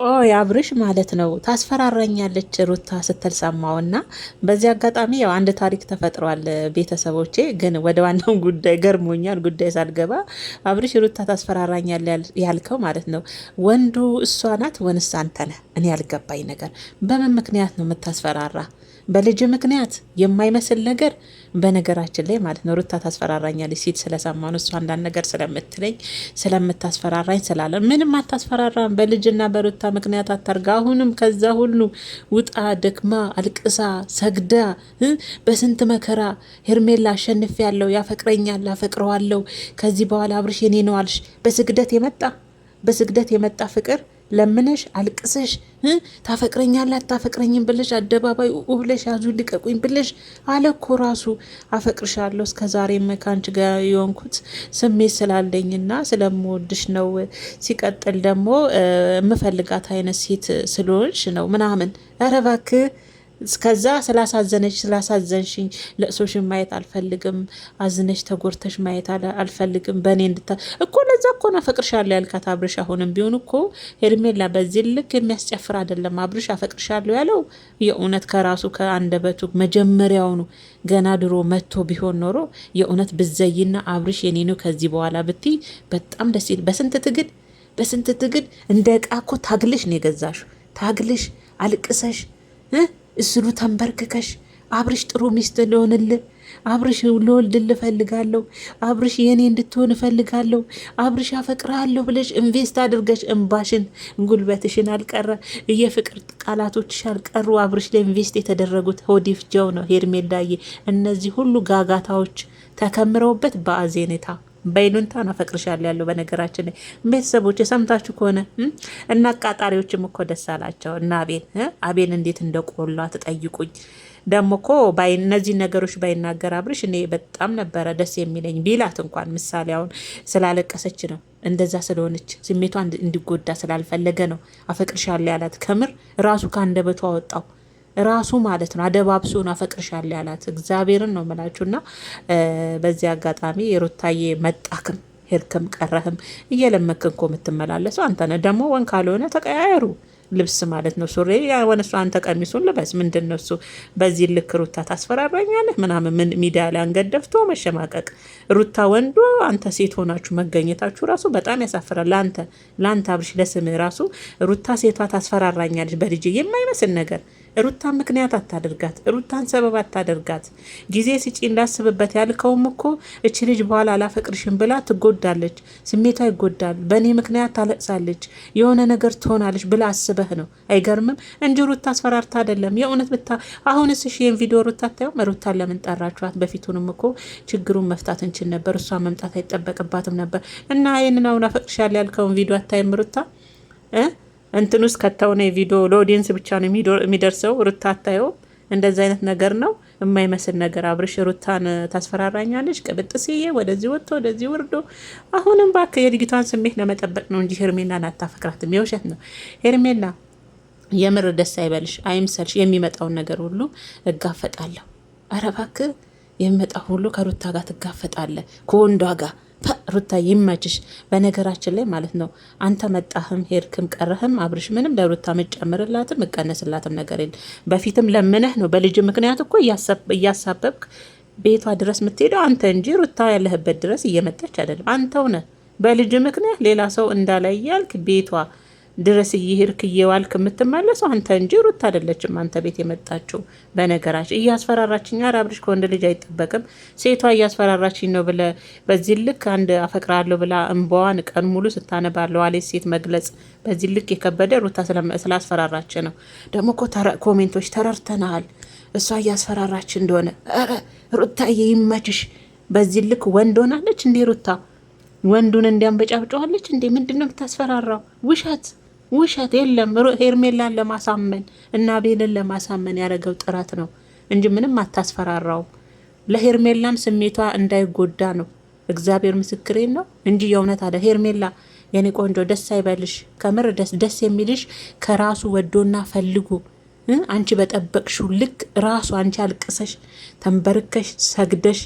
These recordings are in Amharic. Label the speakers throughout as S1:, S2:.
S1: አብርሽ ማለት ነው ታስፈራራኛለች ሩታ ስትል ሰማውና፣ በዚህ አጋጣሚ ያው አንድ ታሪክ ተፈጥሯል። ቤተሰቦቼ ግን ወደ ዋናው ጉዳይ ገርሞኛል። ጉዳይ ሳልገባ አብርሽ ሩታ ታስፈራራኛል ያልከው ማለት ነው ወንዱ እሷ ናት ወንስ አንተ ነህ? እኔ ያልገባኝ ነገር በምን ምክንያት ነው የምታስፈራራ? በልጅ ምክንያት የማይመስል ነገር በነገራችን ላይ ማለት ነው ሩታ ታስፈራራኛለች ሲል ስለሰማ ነው እሱ አንዳንድ ነገር ስለምትለኝ ስለምታስፈራራኝ ስላለ ምንም አታስፈራራም። በልጅና በሩታ ምክንያት አታርጋ። አሁንም ከዛ ሁሉ ውጣ ደክማ አልቅሳ ሰግዳ በስንት መከራ ሄርሜላ አሸንፍ ያለው ያፈቅረኛል አፈቅረዋለሁ ከዚህ በኋላ አብርሽ የኔ ነው አልሽ። በስግደት የመጣ ፍቅር ለምነሽ አልቅሰሽ ታፈቅረኛለህ አታፈቅረኝም ብለሽ አደባባይ ብለሽ ያዙ ልቀቁኝ ብለሽ አለ እኮ ራሱ አፈቅርሻለሁ እስከ ዛሬም ከአንቺ ጋር የሆንኩት ስሜት ስላለኝና ስለምወድሽ ነው። ሲቀጥል ደግሞ የምፈልጋት አይነት ሴት ስለሆንሽ ነው ምናምን። ኧረ እባክህ እስከዛ ስላሳዘንሽኝ ለእሶሽን ማየት አልፈልግም። አዝነሽ ተጎርተሽ ማየት አልፈልግም። በእኔ እኮ ለዛ እኮ ነው አፈቅርሻለሁ ያልካት አብርሽ። አሁንም ቢሆን እኮ ሄርሜላ በዚህ ልክ የሚያስጨፍር አይደለም አብርሽ አፈቅርሻለሁ ያለው የእውነት ከራሱ ከአንደበቱ መጀመሪያውኑ ገና ድሮ መጥቶ ቢሆን ኖሮ የእውነት ብዘይና አብርሽ የኔ ነው ከዚህ በኋላ ብትይ በጣም ደስ ይል። በስንት ትግል እንደ እቃ እኮ ታግልሽ ነው የገዛሹ። ታግልሽ አልቅሰሽ እስሩ ተንበርክከሽ አብርሽ ጥሩ ሚስት ልሆንልህ፣ አብርሽ ልወልድልህ እፈልጋለሁ፣ አብርሽ የኔ እንድትሆን እፈልጋለሁ፣ አብርሽ አፈቅርሃለሁ ብለሽ ኢንቨስት አድርገሽ እንባሽን ጉልበትሽን አልቀረ የፍቅር ቃላቶችሽ አልቀሩ አብርሽ ለኢንቨስት የተደረጉት ሆዲፍጃው ነው ሄርሜላዬ። እነዚህ ሁሉ ጋጋታዎች ተከምረውበት በአዜኔታ በይሉንታ አፈቅርሻለሁ ያለው። በነገራችን ላይ ቤተሰቦች የሰምታችሁ ከሆነ እና አቃጣሪዎችም እኮ ደስ አላቸው እና አቤል እንዴት እንደቆላ ትጠይቁኝ። ደግሞ እኮ እነዚህ ነገሮች ባይናገር አብርሽ እኔ በጣም ነበረ ደስ የሚለኝ ቢላት እንኳን ምሳሌ አሁን ስላለቀሰች ነው እንደዛ ስለሆነች ስሜቷ እንዲጎዳ ስላልፈለገ ነው አፈቅርሻለሁ ያላት። ከምር ራሱ ከአንደበቱ አወጣው ራሱ ማለት ነው አደባብሶ ነው አፈቅርሻለሁ ያላት። እግዚአብሔርን ነው የምላችሁና በዚህ አጋጣሚ የሩታዬ መጣክም ሄድክም ቀረህም እየለመክ እኮ የምትመላለሰው አንተ ነህ። ደግሞ ወን ካልሆነ ተቀያየሩ ልብስ ማለት ነው ሱሪ ያወነ እሱ አንተ ቀሚሱን ልበስ። ምንድን ነው እሱ በዚህ ልክ ሩታ ታስፈራራኛለህ ምናምን ምን ሚዲያ ላይ አንገደፍቶ መሸማቀቅ። ሩታ ወንዱ አንተ ሴት ሆናችሁ መገኘታችሁ ራሱ በጣም ያሳፍራል። ለአንተ አብርሽ ለስምህ ራሱ ሩታ ሴቷ ታስፈራራኛለች በልጅ የማይመስል ነገር። ሩታን ምክንያት አታደርጋት፣ ሩታን ሰበብ አታደርጋት። ጊዜ ስጪ እንዳስብበት ያልከውም እኮ እች ልጅ በኋላ አላፈቅርሽም ብላ ትጎዳለች፣ ስሜቷ ይጎዳል፣ በእኔ ምክንያት ታለቅሳለች፣ የሆነ ነገር ትሆናለች ብላ አስበህ ነው። አይገርምም እንጂ ሩታ አስፈራርታ አይደለም የእውነት አሁንስ እሺ ይህን ቪዲዮ ሩታ አታየውም? ሩታን ለምን ጠራችኋት? በፊቱንም እኮ ችግሩን መፍታት እንችል ነበር፣ እሷ መምጣት አይጠበቅባትም ነበር። እና ይህንን አሁን አፈቅርሻለሁ ያልከውን ቪዲዮ አታይም ሩታ እንትን ውስጥ ከተሆነ ቪዲዮ ለኦዲየንስ ብቻ ነው የሚደርሰው። ሩታ አታየውም? እንደዚህ አይነት ነገር ነው የማይመስል ነገር። አብርሽ ሩታን ታስፈራራኛለች ቅብጥስዬ ወደዚህ ወጥቶ ወደዚህ ወርዶ። አሁንም እባክህ የልጅቷን ስሜት ለመጠበቅ ነው እንጂ ሄርሜላን አታፈቅራትም። የውሸት ነው ሄርሜላ። የምር ደስ አይበልሽ አይምሰልሽ። የሚመጣውን ነገር ሁሉ እጋፈጣለሁ። ኧረ እባክህ የሚመጣው ሁሉ ከሩታ ጋር ትጋፈጣለህ ከወንዷ ጋር። ሩታ ይመችሽ። በነገራችን ላይ ማለት ነው አንተ መጣህም ሄድክም ቀረህም አብርሽ ምንም ለሩታ መጨምርላትም መቀነስላትም ነገር የለም። በፊትም ለምነህ ነው በልጅ ምክንያት እኮ እያሳበብክ ቤቷ ድረስ የምትሄደው አንተ እንጂ ሩታ ያለህበት ድረስ እየመጣች አይደለም። አንተው ነህ በልጅ ምክንያት ሌላ ሰው እንዳላይ ያልክ ቤቷ ድረስ እየሄድክ እየዋልክ የምትመለሰው አንተ እንጂ ሩታ አይደለችም አንተ ቤት የመጣችው። በነገራችን እያስፈራራችኝ አብርሽ ከወንድ ልጅ አይጠበቅም። ሴቷ እያስፈራራችኝ ነው ብለ በዚህ ልክ አንድ አፈቅራለሁ ብላ እንባዋን ቀን ሙሉ ስታነባለው አለ ሴት መግለጽ በዚህ ልክ የከበደ ሩታ ስላስፈራራች ነው። ደግሞ እኮ ኮሜንቶች ተረርተናል እሷ እያስፈራራች እንደሆነ። ኧረ ሩታዬ ይመችሽ። በዚህ ልክ ወንድ ሆናለች እንዴ ሩታ? ወንዱን እንዲያንበጫብጨዋለች እንዴ? ምንድነው የምታስፈራራው? ውሸት የለም። ሄርሜላን ለማሳመን እና ቤልን ለማሳመን ያደረገው ጥረት ነው እንጂ ምንም አታስፈራራው። ለሄርሜላም ስሜቷ እንዳይጎዳ ነው። እግዚአብሔር ምስክሬን ነው እንጂ የእውነት አለ። ሄርሜላ የኔ ቆንጆ ደስ አይበልሽ። ከምር ደስ የሚልሽ ከራሱ ወዶና ፈልጉ አንቺ በጠበቅሽው ልክ ራሱ አንቺ አልቅሰሽ ተንበርከሽ ሰግደሽ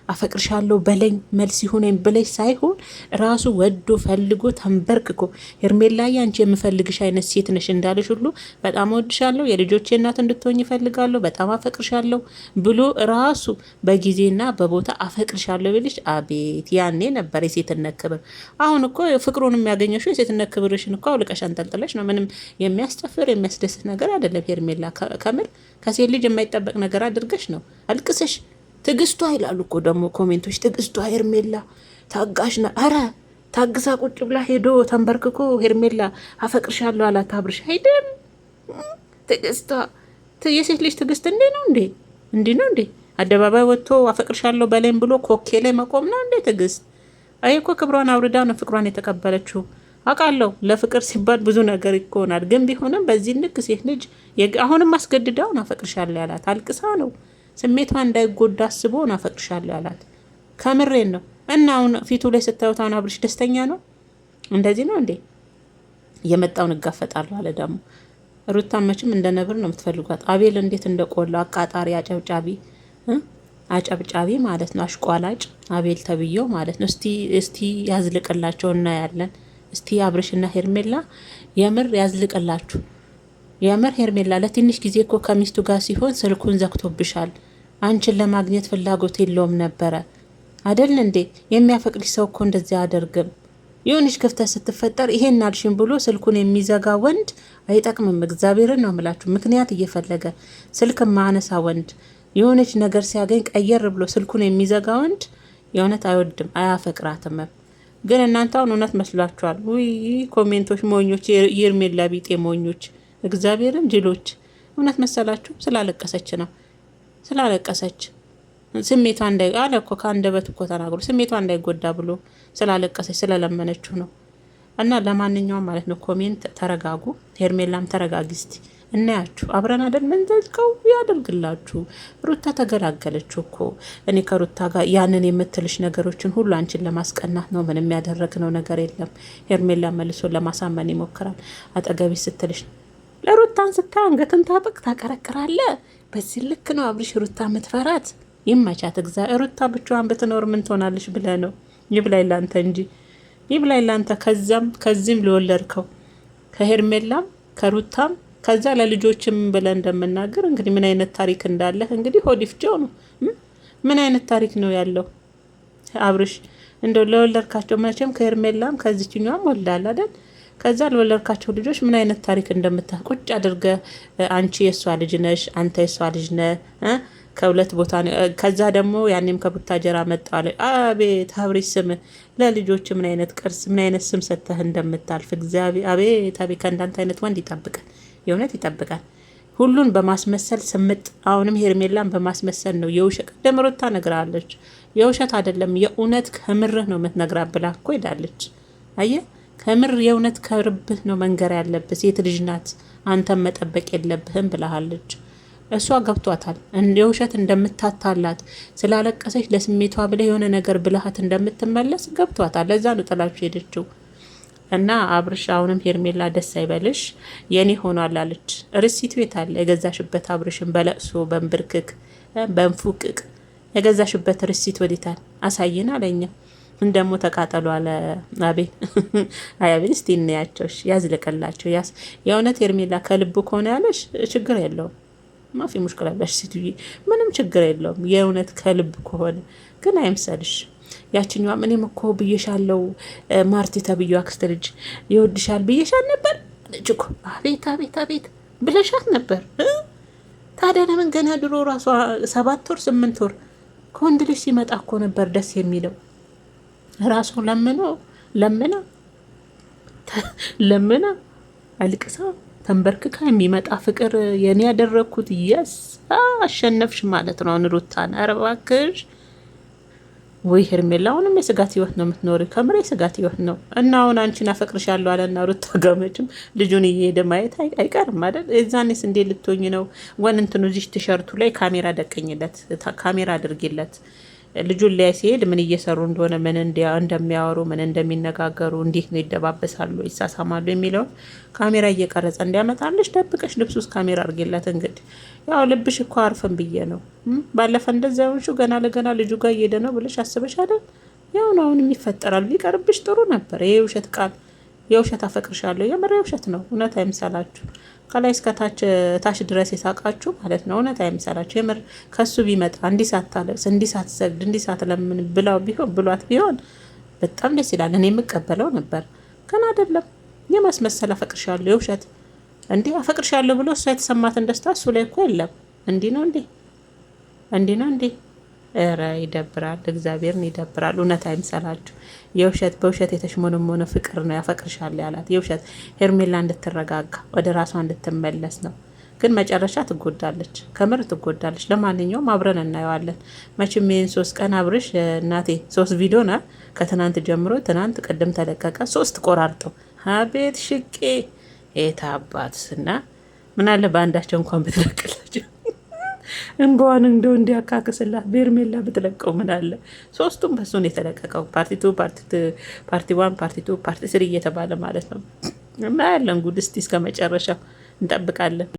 S1: አፈቅርሻለሁ በለኝ መልስ ይሁነኝ ብለሽ ሳይሆን ራሱ ወዶ ፈልጎ ተንበርክኮ ሄርሜላዬ አንቺ የምፈልግሽ አይነት ሴት ነሽ እንዳለሽ ሁሉ በጣም ወድሻለሁ፣ የልጆቼ እናት እንድትሆኝ ይፈልጋለሁ፣ በጣም አፈቅርሻለሁ ብሎ ራሱ በጊዜና በቦታ አፈቅርሻለሁ ብልሽ አቤት ያኔ ነበር የሴትነት ክብር። አሁን እኮ ፍቅሩን የሚያገኘሽው የሴትነት ክብርሽን እኮ አውልቀሽ አንጠልጥለሽ ነው። ምንም የሚያስጨፍር የሚያስደስት ነገር አይደለም። ሄርሜላ ከምር ከሴት ልጅ የማይጠበቅ ነገር አድርገሽ ነው አልቅሰሽ። ትግስቷ ይላሉ እኮ ደግሞ ኮሜንቶች፣ ትግስቷ ሄርሜላ ታጋሽ ና። አረ ታግሳ ቁጭ ብላ ሄዶ ተንበርክኮ ሄርሜላ አፈቅርሻለሁ አላት አብርሽ አይደል? ትግስቷ የሴት ልጅ ትግስት እንዴ ነው እንዴ? እንዲህ ነው እንዴ? አደባባይ ወጥቶ አፈቅርሻለሁ በላይም ብሎ ኮኬ ላይ መቆም ነው እንዴ ትግስት? አይ እኮ ክብሯን አውርዳ ነው ፍቅሯን የተቀበለችው። አውቃለሁ ለፍቅር ሲባል ብዙ ነገር ይሆናል። ግን ቢሆንም በዚህ ልክ ሴት ልጅ አሁንም አስገድዳው ነው አፈቅርሻለሁ ያላት። አልቅሳ ነው ስሜቷ እንዳይጎዳ አስቦ ነው አፈቅርሻለሁ ያላት። ከምሬን ነው። እና አሁን ፊቱ ላይ ስታዩት አሁን አብርሽ ደስተኛ ነው? እንደዚህ ነው እንዴ? የመጣውን እጋፈጣለሁ አለ ደግሞ። ሩታ መቼም እንደ ነብር ነው የምትፈልጓት። አቤል እንዴት እንደቆላ አቃጣሪ አጨብጫቢ ማለት ነው። አሽቋላጭ አቤል ተብዬው ማለት ነው። እስቲ ያዝልቅላቸው እናያለን። እስቲ አብርሽና ሄርሜላ የምር ያዝልቅላችሁ። የምር ሄርሜላ ለትንሽ ጊዜ እኮ ከሚስቱ ጋር ሲሆን ስልኩን ዘግቶብሻል። አንቺን ለማግኘት ፍላጎት የለውም ነበረ አደል እንዴ? የሚያፈቅድሽ ሰው እኮ እንደዚህ አያደርግም። የሆነች ክፍተት ስትፈጠር ይሄን አልሽን ብሎ ስልኩን የሚዘጋ ወንድ አይጠቅምም። እግዚአብሔርን ነው ምላችሁ። ምክንያት እየፈለገ ስልክ ማነሳ ወንድ የሆነች ነገር ሲያገኝ ቀየር ብሎ ስልኩን የሚዘጋ ወንድ የእውነት አይወድም፣ አያፈቅራትም። ግን እናንተ አሁን እውነት መስሏችኋል። ውይ ኮሜንቶች ሞኞች፣ የሄርሜላ ቢጤ ሞኞች፣ እግዚአብሔርን ጅሎች። እውነት መሰላችሁ? ስላለቀሰች ነው ስላለቀሰች ስሜቷ እንዳይ አለ እኮ ከአንደበት እኮ ተናግሮ ስሜቷ እንዳይጎዳ ብሎ ስላለቀሰች ስለለመነችው ነው። እና ለማንኛውም ማለት ነው ኮሜንት ተረጋጉ። ሄርሜላም ተረጋጊ እስቲ እናያችሁ። አብረን አይደል መንዘልቀው ያደርግላችሁ። ሩታ ተገላገለችው እኮ። እኔ ከሩታ ጋር ያንን የምትልሽ ነገሮችን ሁሉ አንቺን ለማስቀናት ነው። ምንም ያደረግነው ነገር የለም። ሄርሜላ መልሶ ለማሳመን ይሞክራል። አጠገቢ ስትልሽ ለሩታን ስታይ አንገትን ታጠቅ ታቀረቅራለ። በዚህ ልክ ነው አብርሽ ሩታ ምትፈራት። ይመቻት። ሩታ ብቻዋን ብትኖር ምን ትሆናለሽ ብለ ነው። ይብላኝ ላንተ እንጂ ይብላኝ ላንተ። ከዚህም ለወለድከው ከሄርሜላም ከሩታም ከዛ ለልጆችም ብለ እንደምናገር እንግዲህ ምን አይነት ታሪክ እንዳለ እንግዲህ ሆዲፍጆ ነው። ምን አይነት ታሪክ ነው ያለው አብርሽ? እንደው ለወለድካቸው መቼም ከሄርሜላም ከዚችኛዋም ወልዳል አይደል? ከዛ ለወለድካቸው ልጆች ምን አይነት ታሪክ እንደምታቁጭ አድርገ አንቺ የሷ ልጅ ነሽ፣ አንተ የሷ ልጅ ነህ። ከሁለት ቦታ ከዛ ደግሞ ያኔም ከቡታጀራ መጣለ። አቤት አብርሽ ስም ለልጆች ምን አይነት ቅርስ ምን አይነት ስም ሰተህ እንደምታልፍ እግዚአብሔር። አቤት አቤት ከእንዳንተ አይነት ወንድ ይጠብቃል፣ የእውነት ይጠብቃል። ሁሉን በማስመሰል ስምጥ። አሁንም ሄርሜላን በማስመሰል ነው። የውሸት ቀደም ሩታ ነግራለች። የውሸት አይደለም የእውነት ከምርህ ነው የምትነግራት ብላ እኮ ሄዳለች። አየህ ከምር የእውነት ከርብህ ነው መንገር ያለብህ። ሴት ልጅ ናት፣ አንተም መጠበቅ የለብህም ብለሃለች። እሷ ገብቷታል የውሸት እንደምታታላት ስላለቀሰች ለስሜቷ ብለ የሆነ ነገር ብልሃት እንደምትመለስ ገብቷታል። ለዛ ነው ጥላችሁ ሄደችው። እና አብርሽ አሁንም ሄርሜላ ደስ አይበልሽ የኔ ሆኗል አለች። ርሲት ቤት አለ የገዛሽበት አብርሽን በለቅሶ በንብርክክ በንፉቅቅ የገዛሽበት ርሲት ወዲታል አሳይን አለኛ። እንደሞ ተቃጠሉ አለ አቤል። አያቤል እስቲ እናያቸው ያዝልቀላቸው። የእውነት ሄርሜላ ከልቡ ከሆነ ያለሽ ችግር የለውም። ማፊ ሙሽክላ አለሽ ስትይ ምንም ችግር የለውም። የእውነት ከልብ ከሆነ ግን አይምሰልሽ። ያችኛዋ እኔም እኮ ብዬሻለው ማርቲ ተብዬ አክስት ልጅ ይወድሻል ብዬሻል ነበር አለች እኮ። አቤት አቤት አቤት ብለሻት ነበር። ታዲያ ለምን ገና ድሮ ራሷ 7 ወር 8 ወር ከወንድ ልጅ ሲመጣ እኮ ነበር ደስ የሚለው። ራሱ ለምና አልቅሳ ተንበርክካ የሚመጣ ፍቅር የኔ ያደረኩት የስ አሸነፍሽ ማለት ነው። ሩታን ኧረ እባክሽ ወይ ሄርሜላ አሁንም የስጋት ህይወት ነው የምትኖሪ። ከምሬ የስጋት ህይወት ነው። እና አሁን አንቺን አፈቅርሻለሁ አለና ሩታ ገመችም ልጁን እየሄደ ማየት አይቀርም አይደል? እዛኔስ እንዴ ልትሆኝ ነው? ወን እንትኑ እዚህ ቲሸርቱ ላይ ካሜራ ደቀኝለት፣ ካሜራ አድርጊለት። ልጁን ላይ ሲሄድ ምን እየሰሩ እንደሆነ ምን እንደሚያወሩ ምን እንደሚነጋገሩ እንዴት ነው ይደባበሳሉ፣ ይሳሳማሉ የሚለውን ካሜራ እየቀረጸ እንዲያመጣልሽ ደብቀሽ ልብስ ውስጥ ካሜራ አድርጌላት። እንግዲህ ያው ልብሽ እኮ አርፈን ብዬ ነው። ባለፈ እንደዛ ሆንሹ ገና ለገና ልጁ ጋር እየሄደ ነው ብለሽ አስበሽ አይደል? ያው ነው አሁንም ይፈጠራል። ቢቀርብሽ ጥሩ ነበር። ይሄ ውሸት ቃል የውሸት አፈቅርሻለሁ የምር የውሸት ነው። እውነት አይምሰላችሁ። ከላይ እስከ ታች ድረስ የሳቃችሁ ማለት ነው። እውነት አይምሰላችሁ። የምር ከሱ ቢመጣ እንዲህ ሳታለቅስ እንዲህ ሳትሰግድ እንዲህ ሳትለምን ብሏት ቢሆን በጣም ደስ ይላል። እኔ የምቀበለው ነበር። ግን አይደለም። የማስመሰል አፈቅርሻለሁ የውሸት እንዲህ አፈቅርሻለሁ ብሎ እሷ የተሰማትን ደስታ እሱ ላይ እኮ የለም። እንዲህ ነው እንዴ? ኧረ ይደብራል። እግዚአብሔርን ይደብራል። እውነት አይምሰላችሁ። የውሸት በውሸት የተሽሞነሞነ ፍቅር ነው ያፈቅርሻል ያላት። የውሸት ሄርሜላ እንድትረጋጋ ወደ ራሷ እንድትመለስ ነው። ግን መጨረሻ ትጎዳለች፣ ከምር ትጎዳለች። ለማንኛውም አብረን እናየዋለን። መቼም ይህን 3 ቀን አብርሽ እናቴ 3 ቪዲዮ ና ከትናንት ጀምሮ ትናንት ቅድም ተለቀቀ 3 ቆራርጠው አቤት ሽቄ የታባትስና ምናለ በአንዳቸው እንኳን ብትለቅላቸው እንባዋን እንደው እንዲያካክስላት በርሜላ ብትለቀው ምን አለ። 3ቱም በሱ ነው የተለቀቀው። ፓርቲ 2 ፓርቲ 1 ፓርቲ 2 ፓርቲ 3 እየተባለ ማለት ነው። እና ያለን ጉድ እስቲ እስከ መጨረሻው እንጠብቃለን።